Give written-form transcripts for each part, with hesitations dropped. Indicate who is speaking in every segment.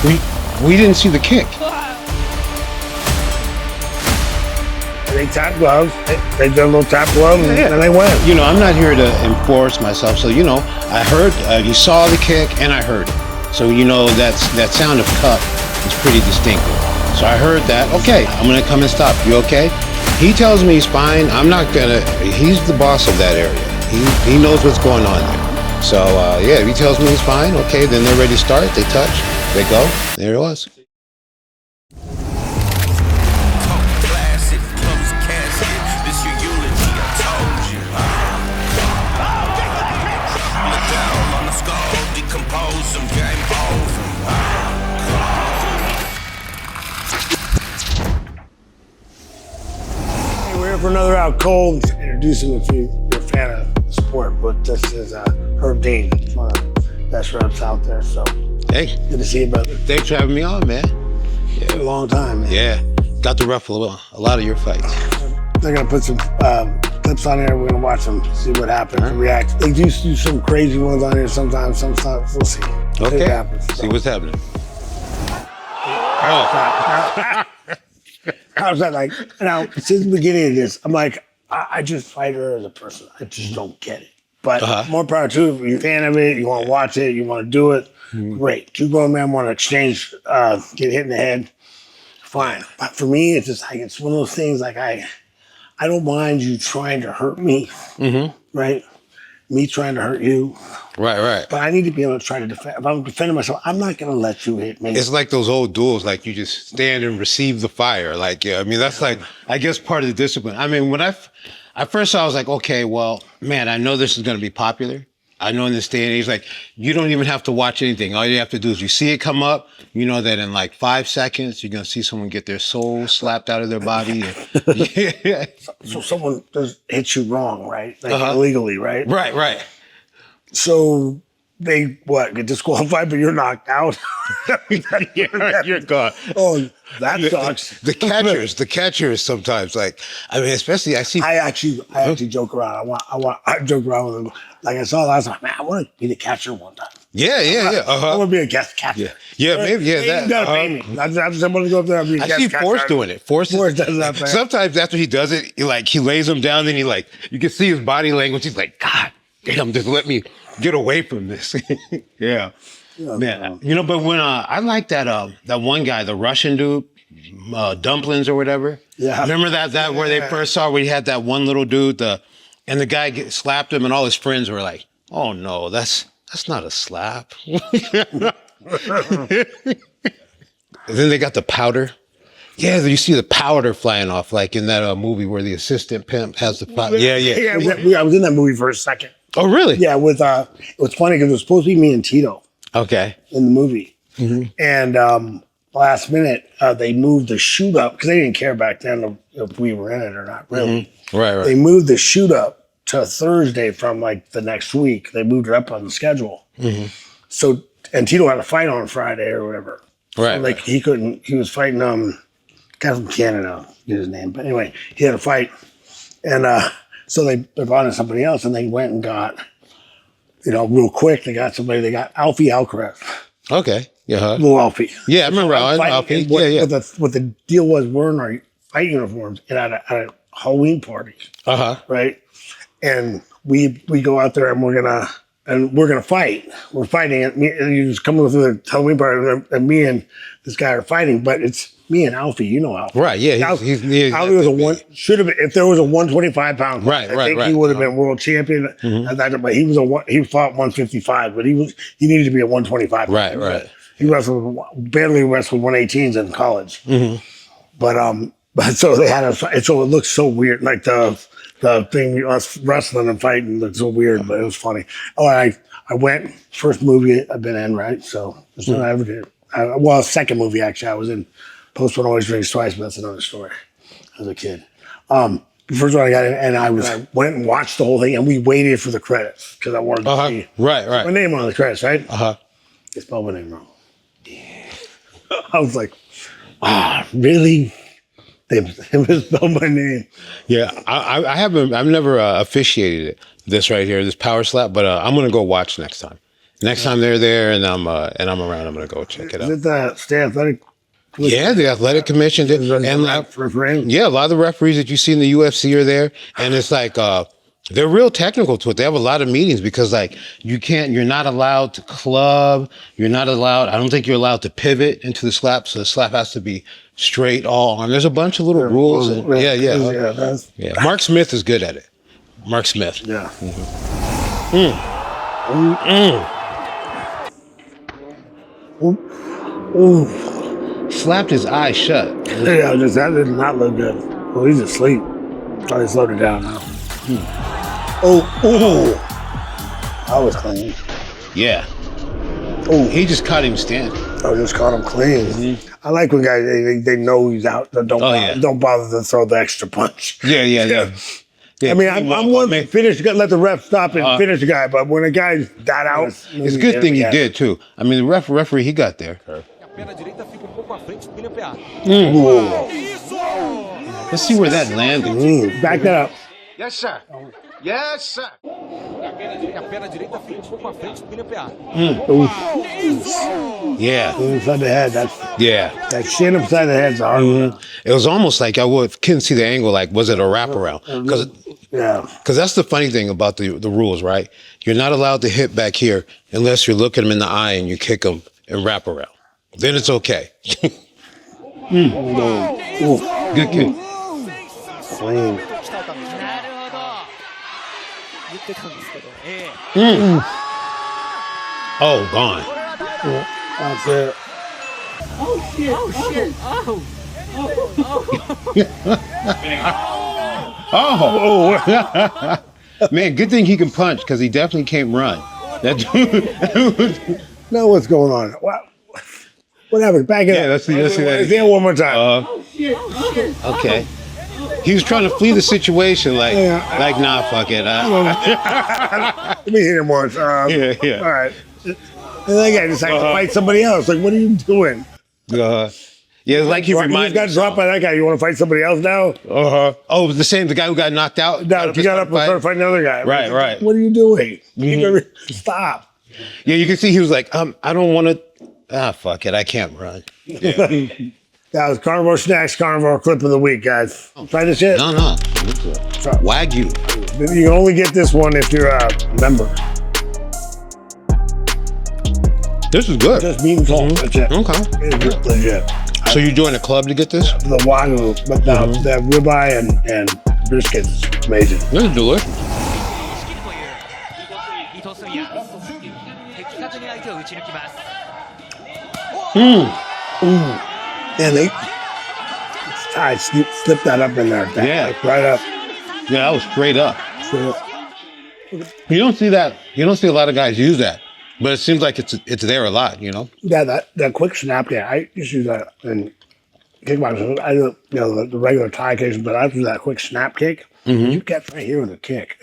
Speaker 1: We didn't see the kick.
Speaker 2: They tap gloves. They did a little tap glove, and they went.
Speaker 1: You know, I'm not here to enforce myself. So, you know, I heard, you saw the kick, and I heard it. So, you know, that sound of cut is pretty distinctive. So I heard that. Okay, I'm going to come and stop. You okay? He tells me he's fine. I'm not going to. He's the boss of that area. He knows what's going on there. So, yeah, if he tells me he's fine, okay, then they're ready to start. They touch. They go. There it was.
Speaker 2: For another Out Cold, introduce him if you're a fan of the sport. But this is Herb Dean, one of the best reps out there. So,
Speaker 1: hey,
Speaker 2: good to see you, brother.
Speaker 1: Thanks for having me on, man.
Speaker 2: Yeah, a long time, man.
Speaker 1: Yeah, got to ref a lot of your fights.
Speaker 2: They're gonna put some clips on there. We're gonna watch them, see what happens, react. They do some crazy ones on here sometimes. Sometimes we'll see.
Speaker 1: Okay,
Speaker 2: what happens,
Speaker 1: see what's happening.
Speaker 2: How's that like? Now, since the beginning of this, I'm like, I just fight her as a person. I just don't get it. But more power to you. If you're a fan of it, you want to watch it, you want to do it, great. Two grown men want to exchange, get hit in the head, fine. But for me, it's just like, it's one of those things like I don't mind you trying to hurt me, right? Me trying to hurt you.
Speaker 1: Right.
Speaker 2: But I need to be able to try to defend. If I'm defending myself, I'm not going to let you hit me.
Speaker 1: It's like those old duels, like you just stand and receive the fire. Like, yeah, I mean, that's like, I guess part of the discipline. I mean, when I first saw, I was like, okay, well, man, I know this is going to be popular. I know in this day and age, like, you don't even have to watch anything. All you have to do is you see it come up, you know that in like 5 seconds, you're going to see someone get their soul slapped out of their body. Yeah.
Speaker 2: So someone hits you wrong, right? Like illegally, right?
Speaker 1: Right.
Speaker 2: So they get disqualified, but you're knocked out.
Speaker 1: You're gone.
Speaker 2: Oh, that sucks.
Speaker 1: The catchers sometimes, like, I mean, especially I actually
Speaker 2: joke around. I joke around with them. Like I saw last time, man, I want to be the catcher one time.
Speaker 1: Yeah.
Speaker 2: I want to be a guest catcher.
Speaker 1: Yeah, maybe.
Speaker 2: You gotta pay me. I just want to go up there and be a guest catcher.
Speaker 1: I see Force doing it. Force does that. Sometimes after he does it, he lays him down, then you can see his body language. He's like, God damn, just let me get away from this. Yeah. Man, you know, but when I like that one guy, the Russian dude, Dumplings or whatever. Yeah. Remember that where they first saw where he had that one little dude, and the guy slapped him, and all his friends were like, "Oh no, that's not a slap." And then they got the powder. Yeah, you see the powder flying off, like in that movie where the assistant pimp has the powder. Yeah.
Speaker 2: I was in that movie for a second.
Speaker 1: Oh, really?
Speaker 2: Yeah, it was funny because it was supposed to be me and Tito.
Speaker 1: Okay.
Speaker 2: In the movie. And last minute, they moved the shoot up because they didn't care back then if we were in it or not, really.
Speaker 1: Right.
Speaker 2: They moved the shoot up to Thursday from like the next week. They moved it up on the schedule. So, and Tito had a fight on Friday or whatever.
Speaker 1: Right.
Speaker 2: So, like he was fighting guy from Canada, get his name. But anyway, he had a fight. And so they brought in somebody else and they went and got, real quick, they got Alfie Alcaraz.
Speaker 1: Okay. Yeah.
Speaker 2: Little Alfie.
Speaker 1: Yeah, I remember Alfie.
Speaker 2: What the deal was, we're in our fight uniforms and at a Halloween party. Right? And we go out there and we're gonna fight. We're fighting it. You just come through the Halloween party and me and this guy are fighting, but it's me and Alfie. You know Alfie.
Speaker 1: Right, yeah.
Speaker 2: Alfie was should have been, if there was a 125-pound fight, I think he would have been world champion at that time, but he fought 155, but he needed to be a 125.
Speaker 1: Right.
Speaker 2: He barely wrestled 118s in college. But so they had so it looked so weird, like the thing, us wrestling and fighting looked so weird, but it was funny. Oh, I went, first movie I've been in, right? So that's what I ever did. Second movie actually, I was in Post One Always Drinks Twice, but that's another story. As a kid, the first one I got in, and I went and watched the whole thing, and we waited for the credits because I wanted to see my name on the credits, right? They spelled my name wrong. I was like, really? They misspelled my name.
Speaker 1: Yeah, I've never officiated this right here, this power slap, but I'm gonna go watch next time. Next time they're there and I'm around, I'm gonna go check it out.
Speaker 2: Is it the State Athletic?
Speaker 1: Yeah, the athletic commission did, and like, yeah, a lot of the referees that you see in the UFC are there, and it's like they're real technical to it. They have a lot of meetings because like you're not allowed to club, you're not allowed. I don't think you're allowed to pivot into the slap, so the slap has to be straight all on. There's a bunch of little rules. And, yeah. Mark Smith is good at it. Mark Smith.
Speaker 2: Yeah.
Speaker 1: Slapped his eyes shut.
Speaker 2: Yeah, that did not look good. Oh, he's asleep. Oh, he slowed it down now. That was clean.
Speaker 1: Yeah.
Speaker 2: Oh,
Speaker 1: he just caught him standing.
Speaker 2: Oh, just caught him clean. I like when guys they know he's out. Don't bother to throw the extra punch.
Speaker 1: Yeah.
Speaker 2: I mean, I'm one to finish. Let the ref stop and finish the guy. But when a guy's that out,
Speaker 1: it's a good thing he did too. I mean, the referee he got there. Let's see where that landed.
Speaker 2: Back that up.
Speaker 3: Yes, sir. Yes, sir.
Speaker 1: Yeah.
Speaker 2: Inside the head. That shin upside the head's hard.
Speaker 1: It was almost like couldn't see the angle. Like, was it a wraparound? Because that's the funny thing about the rules, right? You're not allowed to hit back here unless you're looking him in the eye and you kick him and wrap around. Then it's okay. Good kick.
Speaker 2: Clean.
Speaker 1: Oh, gone.
Speaker 2: That's it.
Speaker 4: Oh shit!
Speaker 1: Oh. Man, good thing he can punch because he definitely can't run.
Speaker 2: Know what's going on? What happened? Back it up.
Speaker 1: Let's see that.
Speaker 2: Say it one more time.
Speaker 1: Okay. He was trying to flee the situation, like nah, fuck it.
Speaker 2: Let me hit him once.
Speaker 1: Yeah.
Speaker 2: All right. And that guy decided to fight somebody else. Like, what are you doing?
Speaker 1: Yeah, it's like he reminded.
Speaker 2: You got dropped by that guy. You want to fight somebody else now?
Speaker 1: Oh, the guy who got knocked out.
Speaker 2: No, he got up and started fighting another guy.
Speaker 1: Right.
Speaker 2: What are you doing? Stop.
Speaker 1: Yeah, you can see he was like, I don't want to. Fuck it, I can't run. Yeah.
Speaker 2: That was Carnivore Snacks Carnivore Clip of the Week, guys. Try this shit.
Speaker 1: No. Wagyu.
Speaker 2: You can only get this one if you're a member.
Speaker 1: This is good.
Speaker 2: Just meat and salt. That's it.
Speaker 1: Okay.
Speaker 2: It's legit.
Speaker 1: So you joined a club to get this?
Speaker 2: The Wagyu, but the ribeye and brisket is amazing.
Speaker 1: This is delicious.
Speaker 2: And they slip that up in there. Like right up.
Speaker 1: Yeah, that was straight up. You don't see that. You don't see a lot of guys use that, but it seems like it's there a lot. You know.
Speaker 2: Yeah, that quick snap. Yeah, I used to use that in kickboxing. I do the regular Thai occasion, but I do that quick snap kick. You get right here with a kick.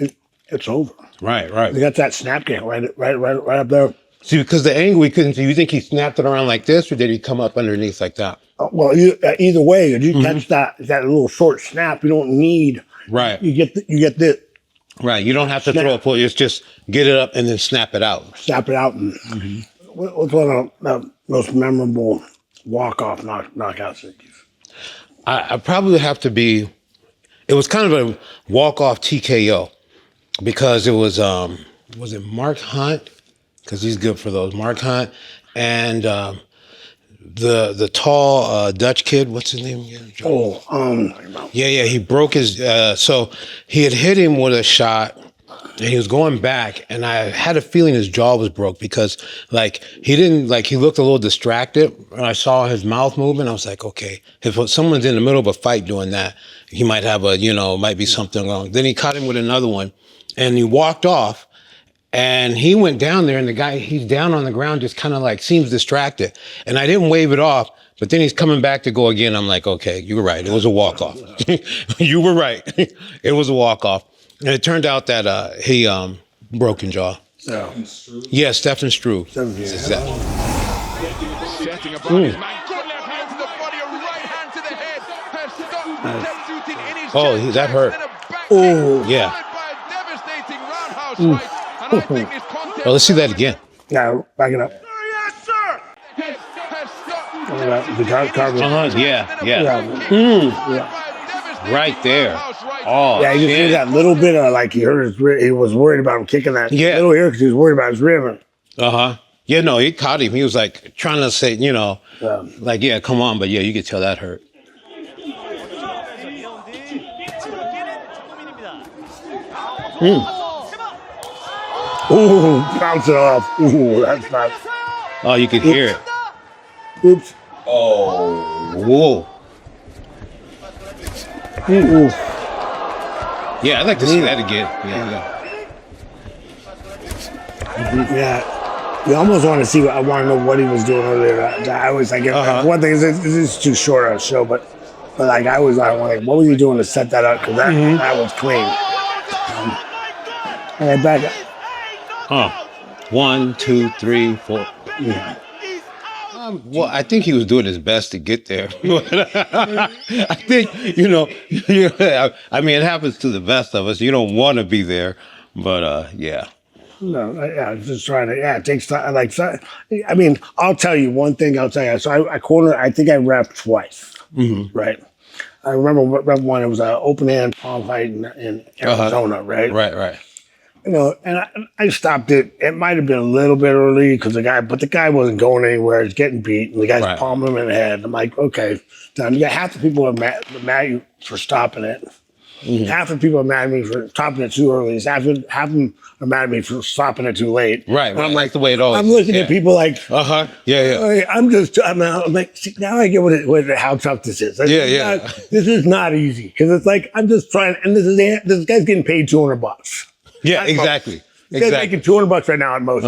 Speaker 2: It's over.
Speaker 1: Right.
Speaker 2: You got that snap kick right up there.
Speaker 1: See, because the angle we couldn't see, you think he snapped it around like this, or did he come up underneath like that?
Speaker 2: Well, either way, if you catch that little short snap, you don't need.
Speaker 1: Right.
Speaker 2: You get this.
Speaker 1: Right. You don't have to throw a pull. It's just get it up and then snap it out.
Speaker 2: Snap it out. And what's one of the most memorable walk-off knockouts that you've?
Speaker 1: I probably have to be. It was kind of a walk-off TKO because it was it Mark Hunt? Because he's good for those. Mark Hunt and the tall Dutch kid. What's his name again? Yeah. He broke his. So he had hit him with a shot, and he was going back, and I had a feeling his jaw was broke because he looked a little distracted, and I saw his mouth moving. I was like, okay, if someone's in the middle of a fight doing that, he might have might be something wrong. Then he caught him with another one, and he walked off. And he went down there, and the guy, he's down on the ground, just kind of seems distracted. And I didn't wave it off, but then he's coming back to go again. I'm like, okay, you were right. It was a walk-off. You were right. It was a walk-off. And it turned out that he broken jaw. Yeah, Stephen Struve. Exactly.
Speaker 5: Setting about his man. Good left hand to the body, a right hand to the head. Has stopped the shooting in his chest.
Speaker 1: That hurt.
Speaker 5: Oh, yeah. By a devastating roundhouse fight.
Speaker 1: Well, let's see that again.
Speaker 2: Yeah, back it up.
Speaker 3: Yes, sir.
Speaker 2: The carbon.
Speaker 1: Right there. Oh,
Speaker 2: Yeah, you just hear that little bit of like he heard his rib. He was worried about him kicking that little ear because he was worried about his rib.
Speaker 1: Yeah, no, he caught him. He was like trying to say, like, yeah, come on, but yeah, you could tell that hurt.
Speaker 2: Ooh, bounce it off. Ooh, that's not.
Speaker 1: Oh, you could hear it.
Speaker 2: Oops.
Speaker 1: Oh, whoa.
Speaker 2: Ooh.
Speaker 1: Yeah, I'd like to see that again.
Speaker 2: Yeah. You almost want to see. I want to know what he was doing earlier. I was like, one thing is this is too short of a show, but like I was like, what was he doing to set that up? Because that was clean. And I back up.
Speaker 1: 1, 2, 3, 4. Yeah. Well, I think he was doing his best to get there. I think, I mean, it happens to the best of us. You don't want to be there, but yeah.
Speaker 2: No, yeah, just trying to, it takes time. Like, I mean, I'll tell you one thing. I'll tell you. So I think I rapped twice, right? I remember one. It was an open hand palm fight in Arizona, right?
Speaker 1: Right.
Speaker 2: And I stopped it. It might have been a little bit early because the guy wasn't going anywhere. He's getting beat, and the guy's palming him in the head. I'm like, okay, done. You got half the people are mad at you for stopping it. Half the people are mad at me for stopping it too early. Half of them are mad at me for stopping it too late.
Speaker 1: Right.
Speaker 2: And I'm like,
Speaker 1: the way it always.
Speaker 2: I'm looking at people like,
Speaker 1: Yeah.
Speaker 2: I'm like, see, now I get how tough this is. This is not easy because it's like I'm just trying, and this guy's getting paid $200.
Speaker 1: Yeah, exactly.
Speaker 2: He's making $200 right now at most.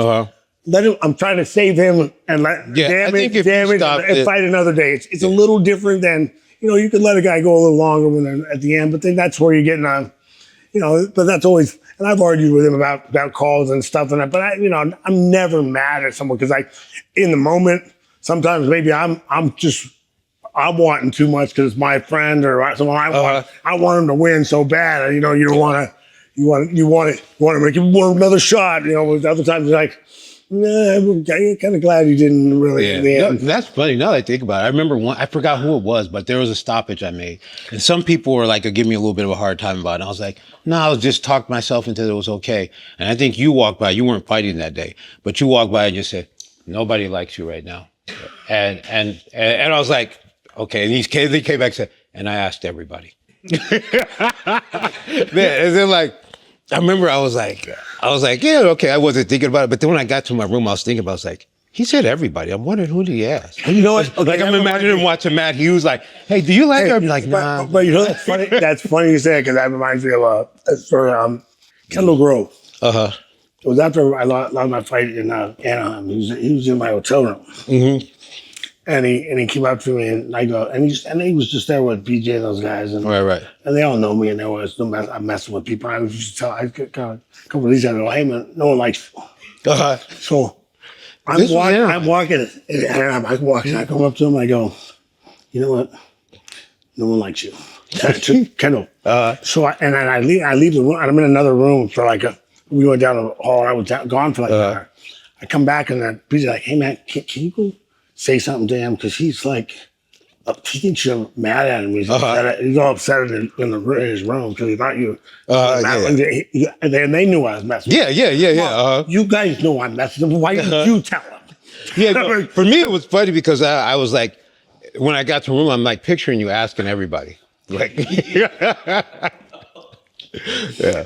Speaker 2: Let him. I'm trying to save him and damage and fight another day. It's a little different than you can let a guy go a little longer when they're at the end, but then that's where you're getting on. But that's always. And I've argued with him about calls and stuff and that. But I'm never mad at someone because in the moment sometimes maybe I'm wanting too much because it's my friend or someone I want him to win so bad. You don't want to. You want to make him another shot. Other times you're like, nah, I'm kind of glad you didn't really.
Speaker 1: Yeah. No, that's funny. Now that I think about it, I remember I forgot who it was, but there was a stoppage I made, and some people were like, give me a little bit of a hard time about it. And I was like, no, I was just talked myself into it was okay. And I think you walked by. You weren't fighting that day, but you walked by and just said, nobody likes you right now, and I was like, okay. And they came back and said, and I asked everybody. Man, and then like. I remember I was like, yeah, okay. I wasn't thinking about it. But then when I got to my room, I was thinking about it. I was like, he said everybody. I'm wondering who did he ask?
Speaker 2: And you know what?
Speaker 1: Like I'm imagining watching Matt Hughes like, hey, do you like her? I'm like, nah.
Speaker 2: But that's funny. That's funny you say it because that reminds me of a story. Kendall Grove. It was after I lost my fight in Anaheim. He was in my hotel room. And he came up to me and I go, and he was just there with BJ and those guys. And,
Speaker 1: right.
Speaker 2: And they all know me and they was I'm messing with people. I was just telling, a couple of these guys, hey man, no one likes you. So I'm walking and I come up to him and I go, you know what? No one likes you. Kendall. So I leave the room and I'm in another room for we went down the hall and I was gone for like an hour. I come back and then BJ's like, hey man, can you go say something to him because he's like, he thinks you're mad at him. He's all upset in his room because he thought you. And they knew I was messing.
Speaker 1: Yeah.
Speaker 2: You guys know I'm messing. Why didn't you tell him?
Speaker 1: Yeah, for me it was funny because I was like, when I got to the room, I'm like picturing you asking everybody, like. Yeah.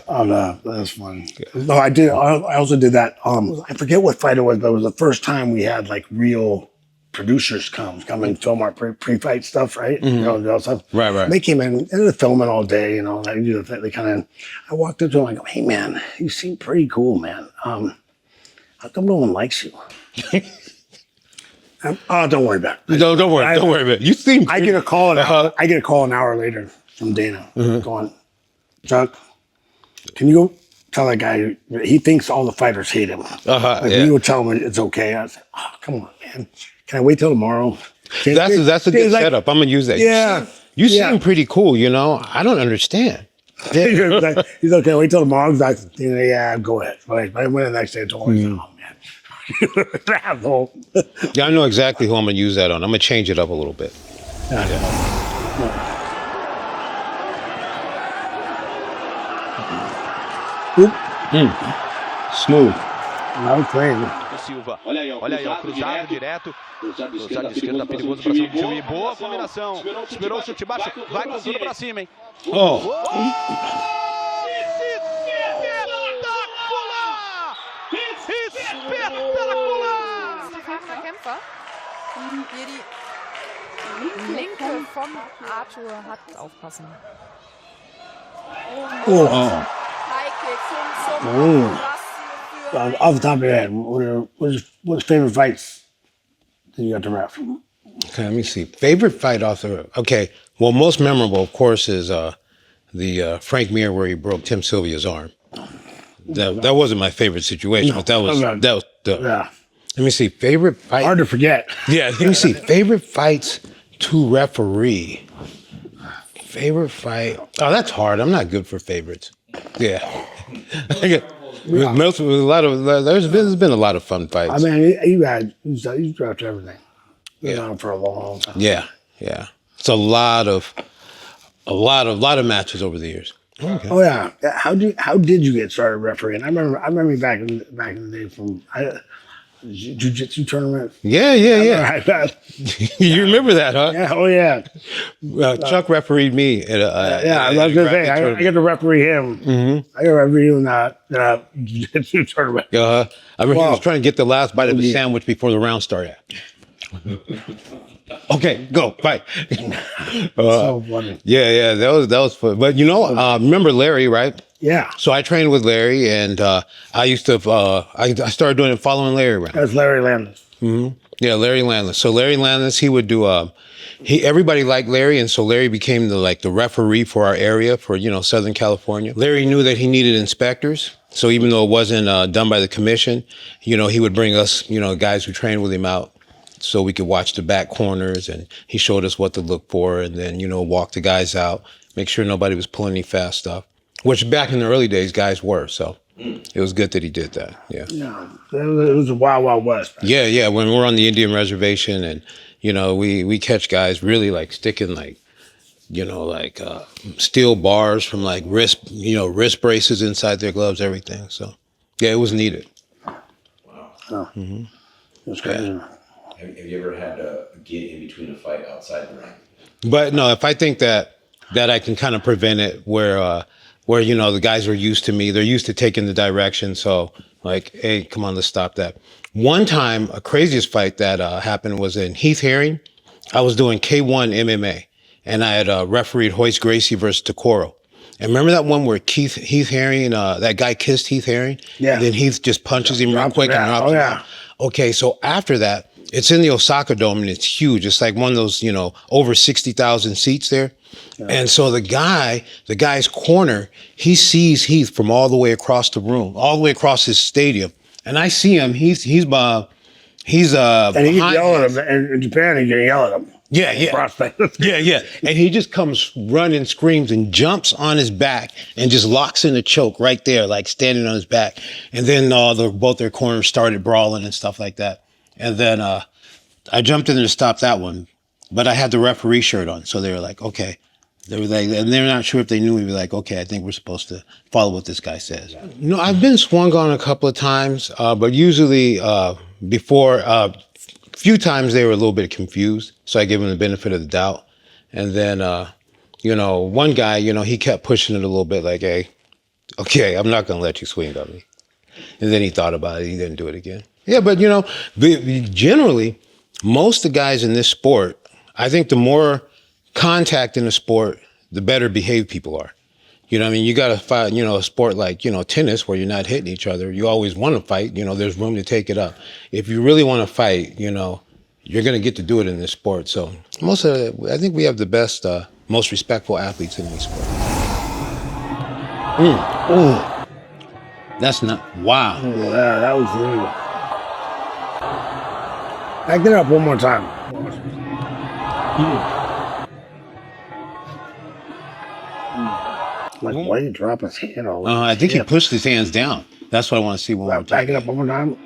Speaker 1: Oh no, that's funny. No, I did. I also did that. I forget what fight it was, but it was the first time we had like real producers come and film our pre-fight stuff, right? Stuff. Right. And they came in and they're filming all day, they kind of. I walked up to them, I go, hey man, you seem pretty cool, man. How come no one likes you? Don't worry about it. Don't worry about it. You seem. I get a call an hour later from Dana going, Chuck, can you go tell that guy he thinks all the fighters hate him? Can you go tell him it's okay? I said, oh, come on, man. Can I wait till tomorrow? That's a good setup. I'm gonna use that. Yeah. You seem pretty cool, I don't understand. He's okay, wait till tomorrow. Yeah, go ahead. But I went the next day and told him, oh man.
Speaker 2: Asshole.
Speaker 1: Yeah, I know exactly who I'm going to use that on. I'm going to change it up a little bit. Smooth.
Speaker 2: Não tem.
Speaker 5: Silva. Olha aí, ó, cruzado direto. Cruzado de esquerda, perigoso pra cima do time. Boa combinação. Esperou o chute baixo. Vai com tudo pra cima, hein?
Speaker 1: Oh.
Speaker 6: Erfahrener Kämpfer. Hier die linke von Arthur hat aufpassen.
Speaker 2: Off the top of your head, what's favorite fights that you got to ref?
Speaker 1: Okay, let me see. Favorite fight off the... Okay, well, most memorable, of course, is the Frank Mir where he broke Tim Sylvia's arm. That wasn't my favorite situation, but that was the...
Speaker 2: Yeah.
Speaker 1: Let me see. Favorite fight...
Speaker 2: Hard to forget.
Speaker 1: Yeah, let me see. Favorite fights to referee. Favorite fight... Oh, that's hard. I'm not good for favorites. Yeah. There's been a lot of fun fights.
Speaker 2: I mean, he's dropped everything. Been on for a long time.
Speaker 1: Yeah. It's a lot of matches over the years. Okay.
Speaker 2: Oh yeah. How did you get started refereeing? I remember back in the day from jiu-jitsu tournament.
Speaker 1: Yeah. You remember that, huh?
Speaker 2: Yeah. Oh yeah.
Speaker 1: Chuck refereed me at
Speaker 2: I was gonna say I get to referee him. Mm-hmm. I got to referee him in that jiu-jitsu tournament.
Speaker 1: I remember he was trying to get the last bite of the sandwich before the round started. Okay, go fight.
Speaker 2: So funny.
Speaker 1: Yeah, that was fun. But remember Larry, right?
Speaker 2: Yeah.
Speaker 1: So I trained with Larry, and I used to. I started doing it following Larry around.
Speaker 2: That's Larry Landis.
Speaker 1: Mm-hmm. Yeah, Larry Landis. So Larry Landis, he would do. Everybody liked Larry, and so Larry became the referee for our area for Southern California. Larry knew that he needed inspectors, so even though it wasn't done by the commission, he would bring us guys who trained with him out, so we could watch the back corners, and he showed us what to look for, and then walk the guys out, make sure nobody was pulling any fast stuff, which back in the early days guys were. So it was good that he did that. Yeah.
Speaker 2: It was a wild west.
Speaker 1: Yeah. When we're on the Indian reservation, and we catch guys really sticking steel bars from wrist braces inside their gloves, everything. So yeah, it was needed.
Speaker 7: Wow.
Speaker 2: Mm-hmm. It was crazy.
Speaker 7: Yeah. Have you ever had to get in between a fight outside the ring?
Speaker 1: But no, if I think that I can kind of prevent it where the guys are used to me, they're used to taking the direction. So hey, come on, let's stop that. One time, a craziest fight that happened was in Heath Herring. I was doing K1 MMA, and I had refereed Hoist Gracie versus Takoro. And remember that one where Heath Herring, that guy kissed Heath Herring?
Speaker 2: Yeah.
Speaker 1: And then Heath just punches him real quick.
Speaker 2: Yeah.
Speaker 1: And drops him. Okay, so after that, it's in the Osaka Dome, and it's huge. It's like one of those, over 60,000 seats there. Yeah. And so the guy's corner, he sees Heath from all the way across the room, all the way across his stadium. And I see him. He's and he can
Speaker 2: yell at him. And in Japan, he can yell at him.
Speaker 1: Yeah. Yeah. And he just comes running, screams, and jumps on his back and just locks in a choke right there, standing on his back. And then both their corners started brawling and stuff like that. And then I jumped in there to stop that one, but I had the referee shirt on, so they were like, okay. They were like, and they're not sure if they knew me. They were like, okay, I think we're supposed to follow what this guy says. I've been swung on a couple of times, but usually before a few times they were a little bit confused, so I gave them the benefit of the doubt. And then one guy, he kept pushing it a little bit, like, hey, okay, I'm not gonna let you swing on me. And then he thought about it. He didn't do it again. Yeah, but generally, most of the guys in this sport, I think the more contact in the sport, the better behaved people are. You got to fight, a sport like, tennis where you're not hitting each other. You always want to fight, there's room to take it up. If you really want to fight, you're going to get to do it in this sport. So I think we have the best, most respectful athletes in this sport. That's not, wow.
Speaker 2: Yeah, that was really. Back it up one more time. Why did he drop his hand?
Speaker 1: I think he pushed his hands down. That's what I want to see one more time.
Speaker 2: Back it up one more time.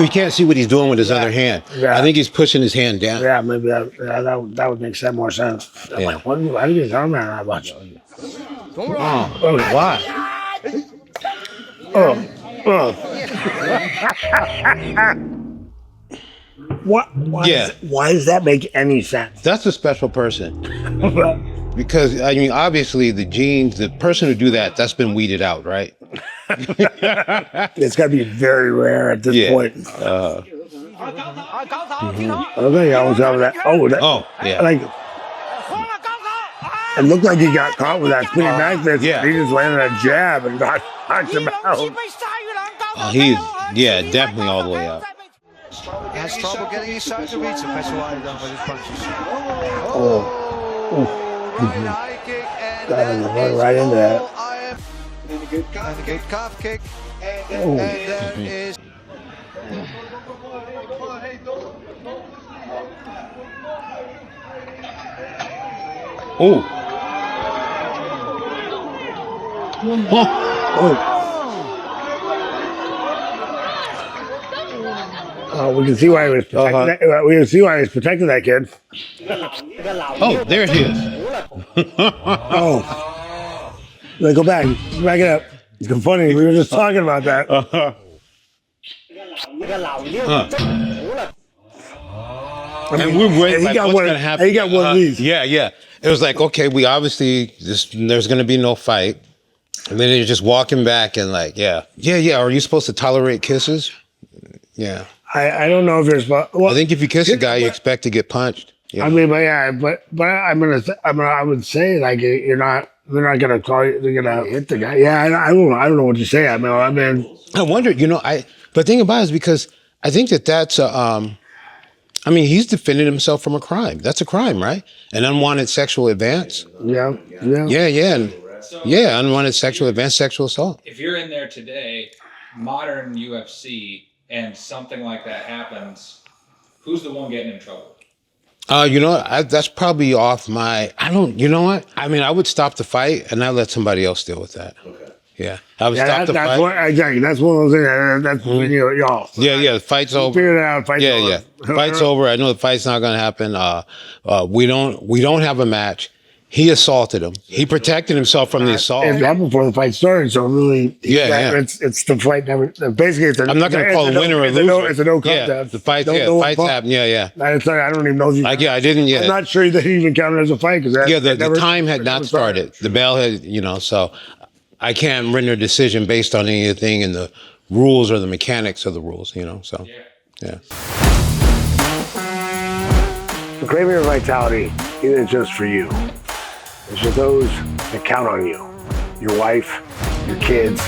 Speaker 1: You can't see what he's doing with his other hand.
Speaker 2: Yeah.
Speaker 1: I think he's pushing his hand down.
Speaker 2: Yeah, maybe that would make more sense. I'm like, why do you tell me that much?
Speaker 1: Why?
Speaker 2: Why does that make any sense?
Speaker 1: That's a special person. Because, I mean, obviously the genes, the person who do that, that's been weeded out, right?
Speaker 2: It's got to be very rare at this point. Okay, I was over that.
Speaker 1: Yeah.
Speaker 2: Like, it looked like he got caught with that spinning back fist.
Speaker 1: Yeah.
Speaker 2: He just landed a jab and knocked him out.
Speaker 1: He's definitely all the way out.
Speaker 5: He has trouble getting inside the reach, so that's why he doesn't his punches. Right high kick, and
Speaker 2: Got him right into that.
Speaker 5: And a good calf kick. And there is...
Speaker 2: We can see why he was protecting that. We can see why he was protecting that kid.
Speaker 1: Oh, there it is.
Speaker 2: Like, go back it up. It's funny. We were just talking about that.
Speaker 1: And we're waiting. Like, what's gonna happen?
Speaker 2: He got one of these.
Speaker 1: Yeah. It was like, okay, we obviously there's going to be no fight, and then you're just walking back and like, yeah. Are you supposed to tolerate kisses? Yeah.
Speaker 2: I don't know if there's. Well,
Speaker 1: I think if you kiss a guy, you expect to get punched. Yeah.
Speaker 2: I mean, but I would say like they're not gonna call you. They're gonna hit the guy. Yeah, I don't know what to say. I
Speaker 1: wonder. But the thing about it is because I think that's I mean, he's defending himself from a crime. That's a crime, right? An unwanted sexual advance.
Speaker 2: Yeah.
Speaker 1: Unwanted sexual advance, sexual assault.
Speaker 8: If you're in there today, modern UFC, and something like that happens, who's the one getting in trouble?
Speaker 1: You know what? That's probably off my. You know what? I mean, I would stop the fight and I'd let somebody else deal with that. Okay. Yeah, I would stop the fight.
Speaker 2: Exactly. That's one of those things. That's y'all.
Speaker 1: Yeah. The fight's over.
Speaker 2: Figure it out. Fight's over.
Speaker 1: Yeah. Fight's over. I know the fight's not going to happen. We don't have a match. He assaulted him. He protected himself from the assault.
Speaker 2: It happened before the fight started, so really, it's the fight never. Basically,
Speaker 1: I'm not going to call a winner or loser.
Speaker 2: It's a no contest.
Speaker 1: Yeah, the fight's happened. Yeah.
Speaker 2: I don't even know.
Speaker 1: I didn't yet.
Speaker 2: I'm not sure that he even counted as a fight because
Speaker 1: the time had not started. The bell had, so I can't render a decision based on anything in the rules or the mechanics of the rules. So yeah.
Speaker 2: The craving of vitality isn't just for you. It's for those that count on you. Your wife, your kids,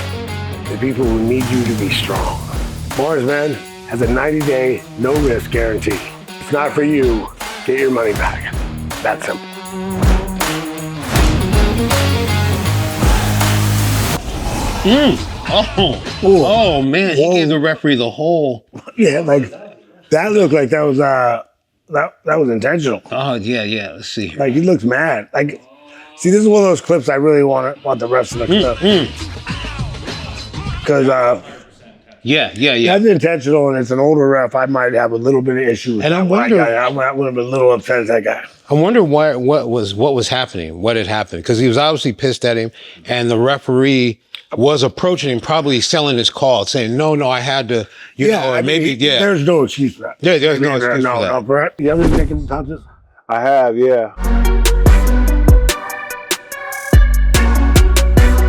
Speaker 2: the people who need you to be strong. Marsman has a 90-day, no-risk guarantee. If it's not for you, get your money back. That simple.
Speaker 1: Oh man, he gave the referee the whole.
Speaker 2: Yeah, like that looked like that was that was intentional.
Speaker 1: Oh yeah. Let's see.
Speaker 2: Like he looks mad. Like, see, this is one of those clips I really want the rest of the clip because
Speaker 1: yeah.
Speaker 2: That's intentional, and it's an older ref. I might have a little bit of issue.
Speaker 1: And I wonder,
Speaker 2: I would have been a little upset at that guy.
Speaker 1: I wonder what was happening, what had happened, because he was obviously pissed at him, and the referee was approaching him, probably selling his call, saying, "No, I had to." There's
Speaker 2: no excuse for that.
Speaker 1: Yeah, there's no excuse for that.
Speaker 2: Brett, you ever taken touches?
Speaker 9: I have, yeah.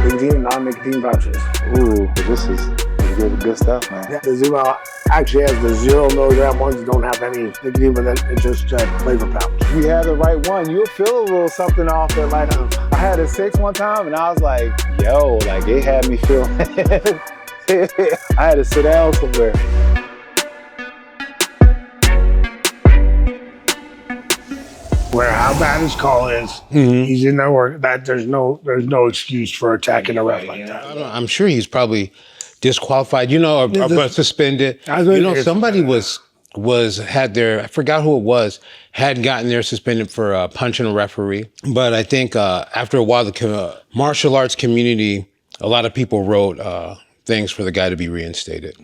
Speaker 2: Nicotine, non-nicotine pouches.
Speaker 9: Ooh, this is good stuff, man.
Speaker 2: Yeah, the Zuma actually has the 0 milligram ones that don't have any nicotine, but then it's just flavor pouch.
Speaker 9: You had the right one. You'll feel a little something off it. Like I had a 6 one time, and I was like, "Yo!" Like it had me feel. I had to sit down somewhere.
Speaker 2: Where how bad his call is, he's in there work. That there's no excuse for attacking a ref like that.
Speaker 1: I'm sure he's probably disqualified, or suspended. Somebody I forgot who it was, had gotten there suspended for punching a referee. But I think after a while, the martial arts community, a lot of people wrote things for the guy to be reinstated.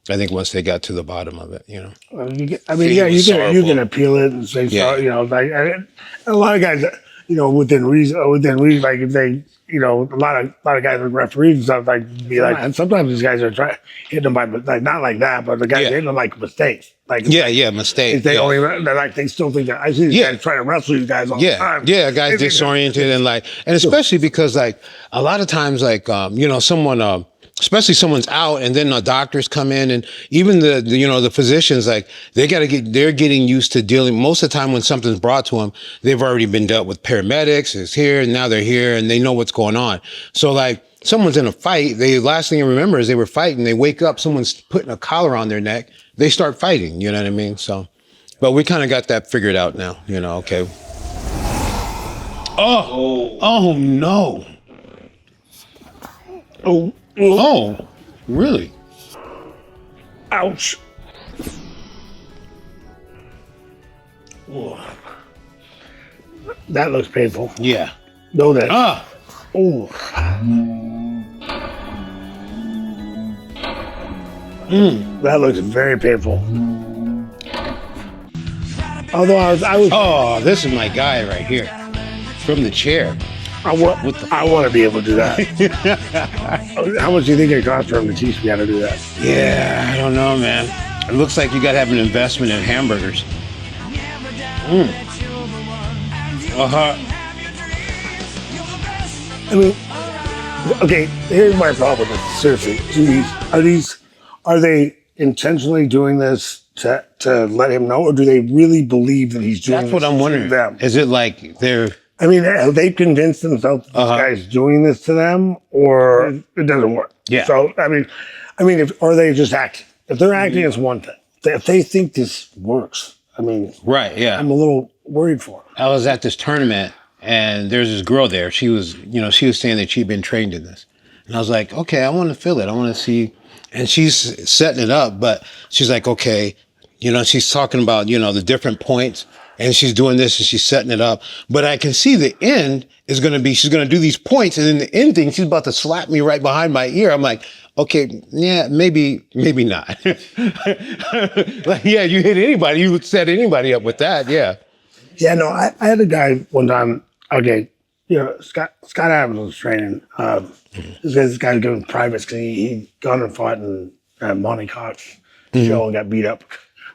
Speaker 1: I think once they got to the bottom of it, you know.
Speaker 2: You can appeal it and say, sorry, you know, like a lot of guys, you know, within reason, like if they, you know, a lot of guys with referees and stuff, like be like, and sometimes these guys are hitting them by like not like that, but the guys hitting them like mistakes, like
Speaker 1: mistakes.
Speaker 2: They only they're like they still think that I see these guys trying to wrestle these guys all the time.
Speaker 1: Guys disoriented and like, and especially because like a lot of times like you know, someone especially someone's out and then the doctors come in and even the you know, the physicians, like they're getting used to dealing. Most of the time when something's brought to them, they've already been dealt with paramedics. It's here and now they're here and they know what's going on. So like someone's in a fight, the last thing I remember is they were fighting. They wake up, someone's putting a collar on their neck. They start fighting. You know what I mean? So, but we kind of got that figured out now. You know? Okay. Oh no. Oh, really?
Speaker 2: Ouch. Whoa. That looks painful.
Speaker 1: Yeah.
Speaker 2: Know that. Oh. That looks very painful. Although I was.
Speaker 1: Oh, this is my guy right here, from the chair.
Speaker 2: I want to be able to do that. How much do you think it costs for him to teach me how to do that?
Speaker 1: Yeah, I don't know, man. It looks like you got to have an investment in hamburgers.
Speaker 2: I mean, okay, here's my problem with this. Seriously, are they intentionally doing this to let him know, or do they really believe that he's doing
Speaker 1: That's what I'm wondering.
Speaker 2: Them?
Speaker 1: Is it like they're...
Speaker 2: I mean, have they convinced themselves that this guy's doing this to them, or it doesn't work?
Speaker 1: Yeah.
Speaker 2: So, I mean, or are they just acting? If they're acting, it's one thing. If they think this works, I mean,
Speaker 1: right? Yeah.
Speaker 2: I'm a little worried for them.
Speaker 1: I was at this tournament, and there's this girl there. She was saying that she'd been trained in this, and I was like, okay, I want to feel it. I want to see. And she's setting it up, but she's like, okay, you know, she's talking about, you know, the different points. And she's doing this and she's setting it up. But I can see the end is going to be, she's going to do these points. And then the end thing, she's about to slap me right behind my ear. I'm like, okay, yeah, maybe not. Like, yeah, you hit anybody. You would set anybody up with that. Yeah.
Speaker 2: Yeah, no, I had a guy one time, okay, you know, Scott Adams was training. This guy was giving privates because he gone and fought in Monty Cox show and got beat up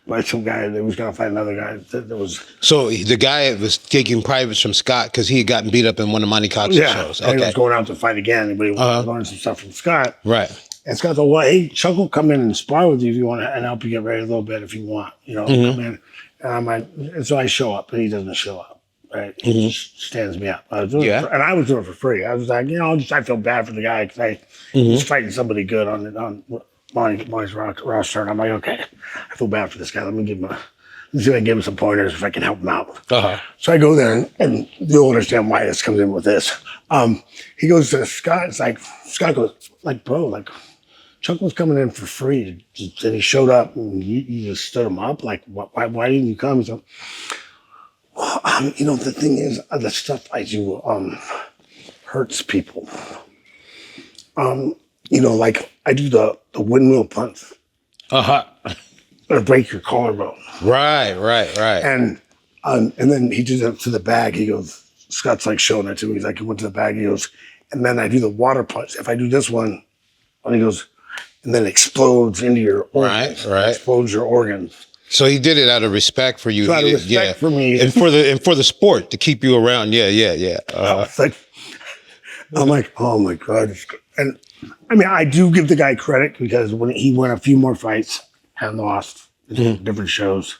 Speaker 2: by some guy that was going to fight another guy that was...
Speaker 1: So the guy was taking privates from Scott because he had gotten beat up in one of Monty Cox's shows.
Speaker 2: Okay. And he was going out to fight again, but he was learning some stuff from Scott.
Speaker 1: Right.
Speaker 2: And Scott said, well, hey, Chuck will come in and spar with you if you want, and help you get ready a little bit if you want. You know, come in. And I'm like, and so I show up, and he doesn't show up. Right? He just stands me up. I was doing and I was doing it for free. I was like, you know, I feel bad for the guy because he was fighting somebody good on Monty's roster, and I'm like, okay, I feel bad for this guy. Let me see if I can give him some pointers if I can help him out. So I go there, and you'll understand why this comes in with this. He goes to Scott. It's like Scott goes, like, bro, like Chuck was coming in for free, and he showed up, and you just stood him up. Like, why didn't you come? So, well, you know, the thing is, the stuff I do hurts people. You know, like I do the windmill punch. Or break your collarbone.
Speaker 1: Right.
Speaker 2: And then he did it to the bag. He goes, Scott's like showing it to me. He's like, he went to the bag. He goes, and then I do the water punch. If I do this one, and he goes, and then it explodes into your organs. Right. Explodes your organs.
Speaker 1: So he did it out of respect for you.
Speaker 2: So out of respect for me.
Speaker 1: And for the sport, to keep you around. Yeah.
Speaker 2: I'm like, oh my God. And I mean, I do give the guy credit because when he won a few more fights and lost in different shows.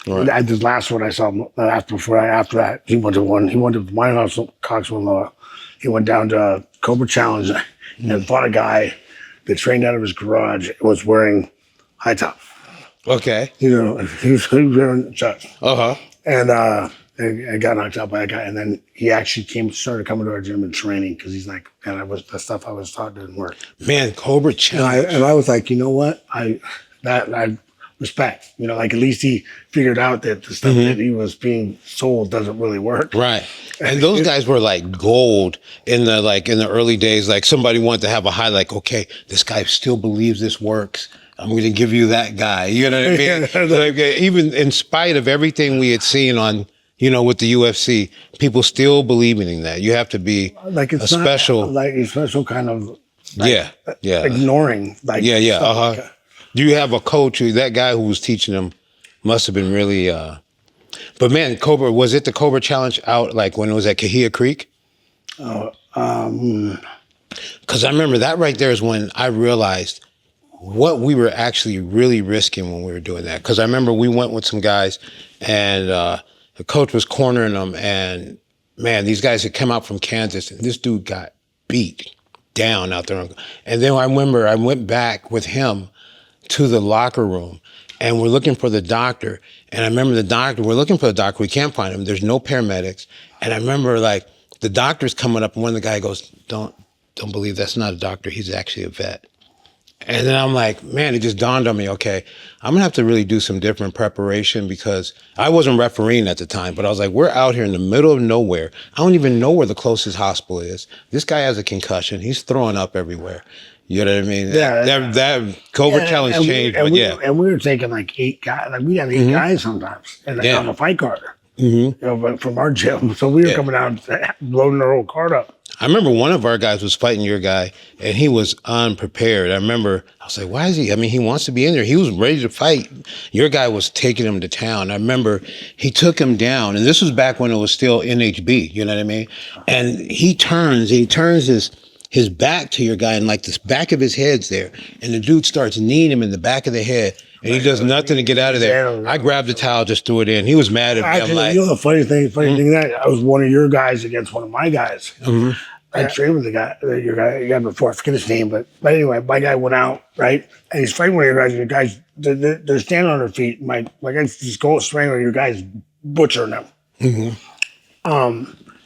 Speaker 2: Right. This last one I saw after that, he went to my Cox one. He went down to Cobra Challenge and fought a guy that trained out of his garage and was wearing high top.
Speaker 1: Okay.
Speaker 2: You know, he was wearing chucks. And got knocked out by a guy, and then he actually started coming to our gym and training because he's like, man, the stuff I was taught didn't work.
Speaker 1: Man, Cobra Challenge.
Speaker 2: And I was like, you know what? I respect. You know, like at least he figured out that the stuff that he was being sold doesn't really work.
Speaker 1: Right. And those guys were like gold in the early days. Like somebody wanted to have a high, like, okay, this guy still believes this works. I'm going to give you that guy. You know what I mean? Like, even in spite of everything we had seen on, with the UFC, people still believing in that. You have to be
Speaker 2: like it's
Speaker 1: a special,
Speaker 2: a special kind of ignoring. Like
Speaker 1: Do you have a coach? That guy who was teaching them must have been really. But man, Cobra, was it the Cobra Challenge out like when it was at Kahia Creek? Because I remember that right there is when I realized what we were actually really risking when we were doing that. Because I remember we went with some guys and the coach was cornering them. And man, these guys had come out from Kansas and this dude got beat down out there. And then I remember I went back with him to the locker room and we're looking for the doctor. And I remember we're looking for the doctor. We can't find him. There's no paramedics. And I remember like the doctor's coming up and one of the guy goes, don't believe that's not a doctor. He's actually a vet. And then I'm like, man, it just dawned on me, okay, I'm going to have to really do some different preparation because I wasn't refereeing at the time, but I was like, we're out here in the middle of nowhere. I don't even know where the closest hospital is. This guy has a concussion. He's throwing up everywhere. You know what I mean?
Speaker 2: Yeah.
Speaker 1: That Cobra Challenge changed, but
Speaker 2: And we were taking like 8 guys. Like we had 8 guys sometimes on the fight card. But from our gym. So we were coming out loading our whole card up.
Speaker 1: I remember one of our guys was fighting your guy, and he was unprepared. I remember, I was like, why is he? I mean, he wants to be in there. He was ready to fight. Your guy was taking him to town. I remember he took him down, and this was back when it was still NHB, you know what I mean? And he turns his back to your guy, and like this back of his head's there, and the dude starts kneeing him in the back of the head, and he does nothing to get out of there. I grabbed the towel, just threw it in. He was mad at me.
Speaker 2: Actually, I'm like, the funny thing that I was one of your guys against one of my guys. I trained with the guy, your guy before. I forget his name, but anyway, my guy went out, right? And he's fighting one of your guys, and your guys, they're standing on their feet. My guy's just going straight, and your guy's butchering them.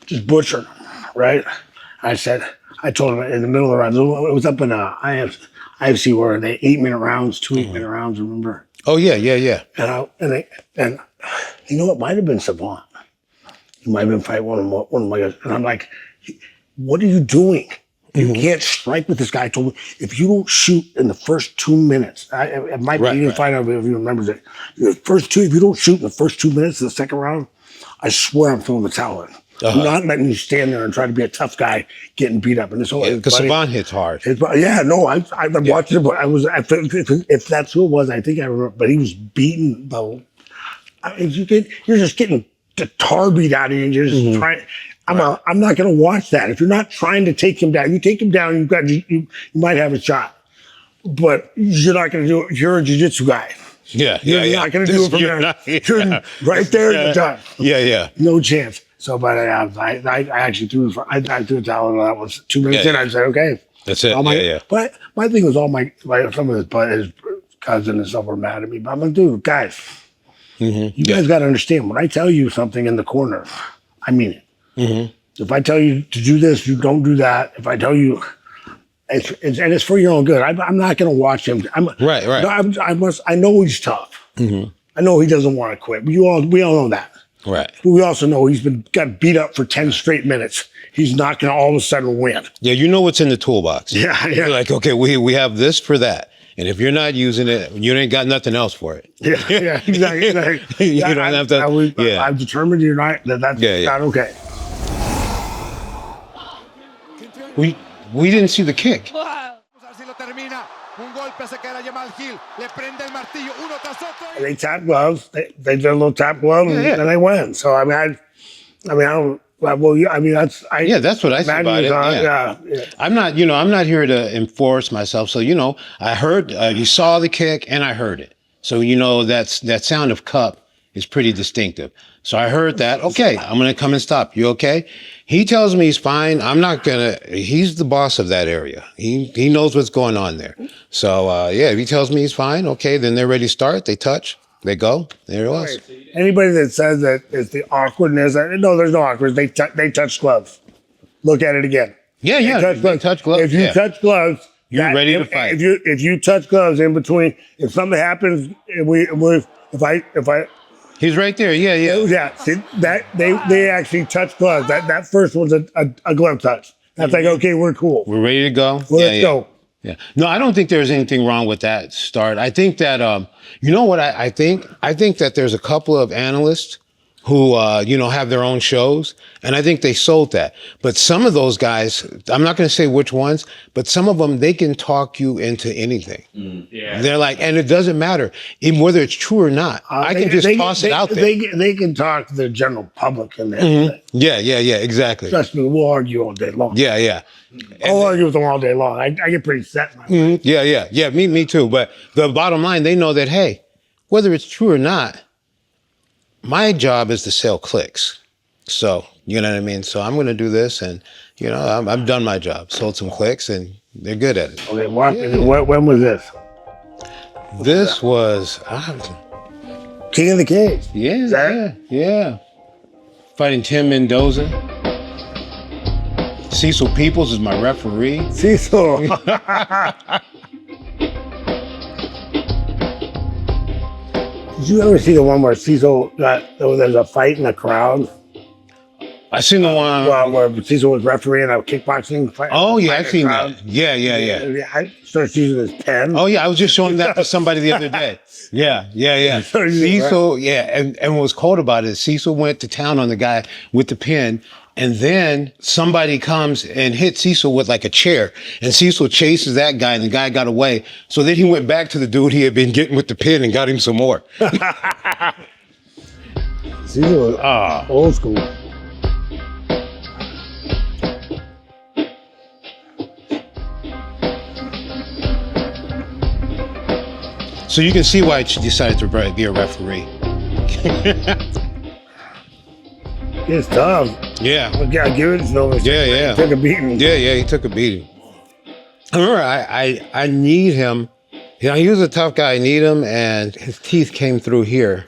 Speaker 2: Just butchering them, right? I told him in the middle of the round, it was up in IFC where they 8-minute rounds, 2 8-minute rounds, remember?
Speaker 1: Oh, yeah.
Speaker 2: And you know, it might have been Savant. He might have been fighting one of my guys. And I'm like, what are you doing? You can't strike with this guy. I told him, if you don't shoot in the first 2 minutes, it might be, you find out if you remember it. If you don't shoot in the first 2 minutes of the second round, I swear I'm throwing the towel in. I'm not letting you stand there and try to be a tough guy getting beat up. And this whole
Speaker 1: because Savant hits hard.
Speaker 2: I've watched it, but if that's who it was, I think I remember. But he was beaten. You're just getting the tar beat out of you. And you're just trying. I'm not going to watch that. If you're not trying to take him down, you take him down. You might have a shot, but you're not going to do it. You're a jiu-jitsu guy.
Speaker 1: You're
Speaker 2: not going to do it from there. You're right there in the time. No chance. So, but I actually threw the towel in that one 2 minutes in. I said, okay.
Speaker 1: That's it.
Speaker 2: But my thing was some of his cousin and stuff were mad at me. But I'm like, dude, guys, you guys got to understand. When I tell you something in the corner, I mean it. If I tell you to do this, you don't do that. If I tell you, it's for your own good. I'm not going to watch him.
Speaker 1: Right.
Speaker 2: I know he's tough. I know he doesn't want to quit. We all know that.
Speaker 1: Right.
Speaker 2: But we also know he's got beat up for 10 straight minutes. He's not going to all of a sudden win.
Speaker 1: Yeah, you know what's in the toolbox.
Speaker 2: Yeah.
Speaker 1: You're like, okay, we have this for that. And if you're not using it, you ain't got nothing else for it.
Speaker 2: Yeah, exactly.
Speaker 1: You don't have to.
Speaker 2: I'm determined you're not. That's not okay.
Speaker 1: We didn't see the kick.
Speaker 2: They tap gloves. They did a little tap glove, and they win. So I don't. That's
Speaker 1: what I see about it. I'm not here to enforce myself. So I heard you saw the kick, and I heard it. So that sound of cup is pretty distinctive. So I heard that. Okay, I'm gonna come and stop. You okay? He tells me he's fine. I'm not gonna. He's the boss of that area. He knows what's going on there. So if he tells me he's fine, okay, then they're ready to start. They touch. They go. There it was.
Speaker 2: Anybody that says that it's the awkwardness, no, there's no awkwardness. They touch gloves. Look at it again.
Speaker 1: They touch gloves.
Speaker 2: If you touch gloves,
Speaker 1: you're ready to fight.
Speaker 2: If you touch gloves in between, if something happens, if I.
Speaker 1: He's right there. Yeah.
Speaker 2: See, that they actually touch gloves. That first one's a glove touch. That's like, okay, we're cool.
Speaker 1: We're ready to go.
Speaker 2: Well, let's go.
Speaker 1: Yeah. No, I don't think there's anything wrong with that start. I think that, you know what I think? I think that there's a couple of analysts who, have their own shows. And I think they sold that. But some of those guys, I'm not going to say which ones, but some of them, they can talk you into anything.
Speaker 8: Yeah.
Speaker 1: They're like, and it doesn't matter, even whether it's true or not. I can just toss it out there.
Speaker 2: They can talk to the general public and that.
Speaker 1: Yeah, exactly.
Speaker 2: Trust me, we'll argue all day long.
Speaker 1: Yeah.
Speaker 2: I'll argue with them all day long. I get pretty set in my mind.
Speaker 1: Yeah, me too. But the bottom line, they know that, hey, whether it's true or not, my job is to sell clicks. So, you know what I mean? So I'm going to do this and, I've done my job, sold some clicks and they're good at it.
Speaker 2: Okay, when was this?
Speaker 1: This was
Speaker 2: King of the Cage.
Speaker 1: Yeah. Fighting Tim Mendoza. Cecil Peoples is my referee.
Speaker 2: Cecil. Did you ever see the one where Cecil there's a fight in the crowd?
Speaker 1: I seen the one
Speaker 2: where Cecil was refereeing a kickboxing fight.
Speaker 1: Oh yeah, I've seen that. Yeah.
Speaker 2: I started using his pen.
Speaker 1: Oh yeah, I was just showing that to somebody the other day. Yeah. Cecil, and what was cool about it is Cecil went to town on the guy with the pen, and then somebody comes and hits Cecil with like a chair, and Cecil chases that guy, and the guy got away. So then he went back to the dude he had been getting with the pen and got him some more.
Speaker 2: Cecil was old school.
Speaker 1: So you can see why she decided to be a referee.
Speaker 2: It's tough.
Speaker 1: Yeah.
Speaker 2: I give it to him.
Speaker 1: Yeah.
Speaker 2: He took a beating.
Speaker 1: Yeah, he took a beating. I remember I need him. He was a tough guy. I need him, and his teeth came through here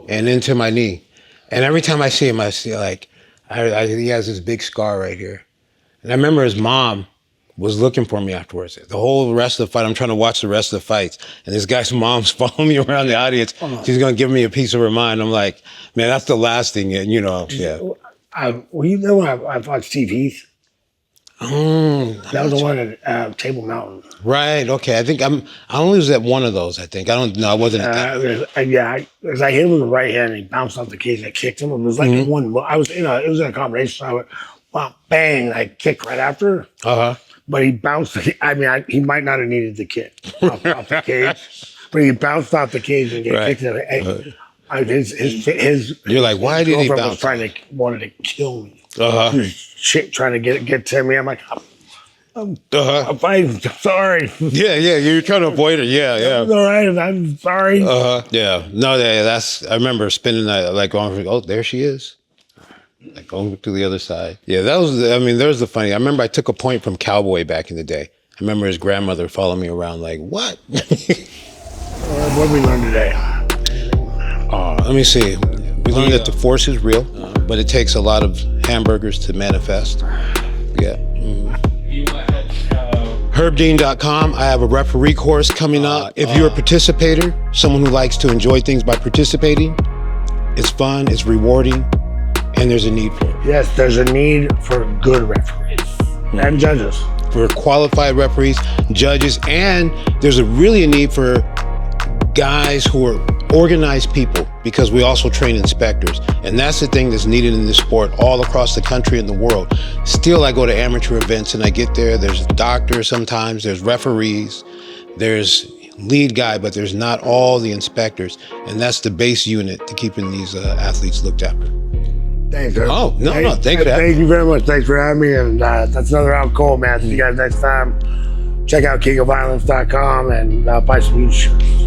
Speaker 1: and into my knee. And every time I see him, I see he has this big scar right here. And I remember his mom was looking for me afterwards. The whole rest of the fight, I'm trying to watch the rest of the fights. And this guy's mom's following me around the audience. She's going to give me a piece of her mind. I'm like, man, that's the last thing, yeah.
Speaker 2: Well, you know when I fought Steve Heath? That was the one at Table Mountain.
Speaker 1: Right, okay. I think I only was at one of those, I think. I wasn't at that.
Speaker 2: Because I hit him with the right hand and he bounced off the cage and I kicked him. It was like it was in a combination. So I went, wow, bang, and I kicked right after. But he bounced. He might not have needed the kick off the cage, but he bounced off the cage and kicked it.
Speaker 1: You're like, why did he bounce?
Speaker 2: Wanted to kill me. Trying to get to me. I'm like, I'm fine. I'm sorry.
Speaker 1: Yeah. You're trying to avoid it. Yeah.
Speaker 2: It's all right. I'm sorry.
Speaker 1: Yeah. No, I remember spinning that, like going, oh, there she is. Like going to the other side. Yeah, there's the funny. I remember I took a point from Cowboy back in the day. I remember his grandmother following me around like, what?
Speaker 2: What did we learn today?
Speaker 1: Let me see. We learned that the force is real, but it takes a lot of hamburgers to manifest. Yeah. HerbDean.com. I have a referee course coming up. If you're a participator, someone who likes to enjoy things by participating, it's fun, it's rewarding, and there's a need for it.
Speaker 2: Yes, there's a need for good referees and judges.
Speaker 1: For qualified referees, judges, and there's really a need for guys who are organized people, because we also train inspectors. And that's the thing that's needed in this sport all across the country and the world. Still, I go to amateur events and I get there. There's doctors sometimes, there's referees, there's lead guy, but there's not all the inspectors. And that's the base unit to keeping these athletes looked after.
Speaker 2: Thanks, sir.
Speaker 1: Oh, no, thanks for having me.
Speaker 2: Thank you very much. Thanks for having me. And that's another Out Cold, man. See you guys next time. Check out kingofviolence.com and buy some shirts.